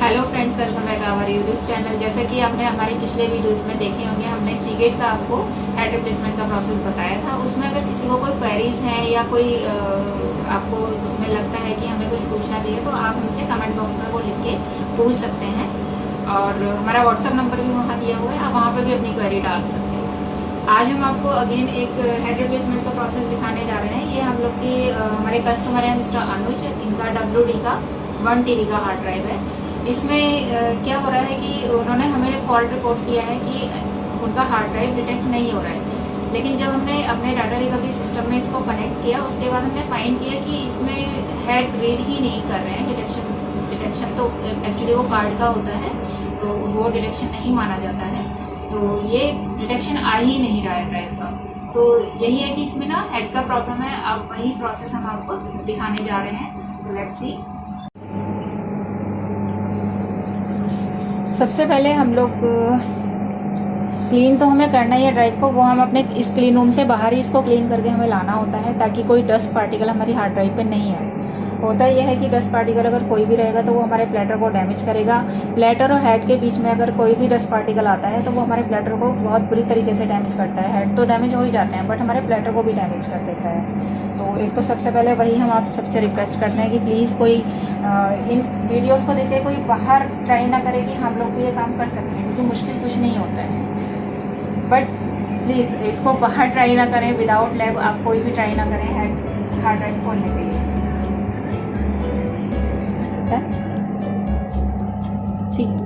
Hello friends, welcome back our YouTube channel. जैसा कि आपने हमारे पिछले वीडियोस में देखे होंगे, हमने सीगेट का आपको हेड रिप्लेसमेंट का प्रोसेस बताया था। उसमें अगर किसी को कोई क्वेरीज हैं या कोई आपको उसमें लगता है कि हमें कुछ पूछना चाहिए तो आप हमसे कमेंट बॉक्स में वो लिख के पूछ सकते हैं। और हमारा व्हाट्सअप नंबर भी वहाँ दिया हुआ है, आप वहाँ पर भी अपनी क्वेरी डाल सकते हैं। आज हम आपको अगेन एक हेड रिप्लेसमेंट का प्रोसेस दिखाने जा रहे हैं। ये हम लोग की हमारे कस्टमर हैं मिस्टर अनुज, इनका WD का 1 TB का हार्ड ड्राइव है। इसमें क्या हो रहा है कि उन्होंने हमें फॉल्ट रिपोर्ट किया है कि उनका हार्ड ड्राइव डिटेक्ट नहीं हो रहा है। लेकिन जब हमने अपने डाटा रिकवरी सिस्टम में इसको कनेक्ट किया, उसके बाद हमने फाइंड किया कि इसमें हेड रीड ही नहीं कर रहे हैं। डिटेक्शन तो एक्चुअली वो कार्ड का होता है, तो वो डिटेक्शन नहीं माना जाता है। तो ये डिटेक्शन आ ही नहीं रहा है ड्राइव का। तो यही है कि इसमें ना हेड का प्रॉब्लम है। अब वही प्रोसेस हम आपको दिखाने जा रहे हैं। तो लेट्स सी। सबसे पहले हम लोग क्लीन तो हमें करना ही है ड्राइव को। वो हम अपने इस क्लीन रूम से बाहर ही इसको क्लीन करके हमें लाना होता है, ताकि कोई डस्ट पार्टिकल हमारी हार्ड ड्राइव पे नहीं आए। होता यह है कि डस्ट पार्टिकल अगर कोई भी रहेगा तो वो हमारे प्लेटर को डैमेज करेगा। प्लेटर और हेड के बीच में अगर कोई भी डस्ट पार्टिकल आता है तो वो हमारे प्लेटर को बहुत बुरी तरीके से डैमेज करता है। हेड तो डैमेज हो ही जाते हैं, बट हमारे प्लेटर को भी डैमेज कर देता है। तो एक तो सबसे पहले वही हम आप सबसे रिक्वेस्ट करते हैं कि प्लीज़ कोई इन वीडियोस को देख के कोई बाहर ट्राई ना करे कि हम लोग भी ये काम कर सकते हैं, क्योंकि मुश्किल कुछ नहीं होता है। बट प्लीज़ इसको बाहर ट्राई ना करें, विदाउट लैब आप कोई भी ट्राई ना करें हेड हार्ड ड्राइव खोलने के लिए। ठीक।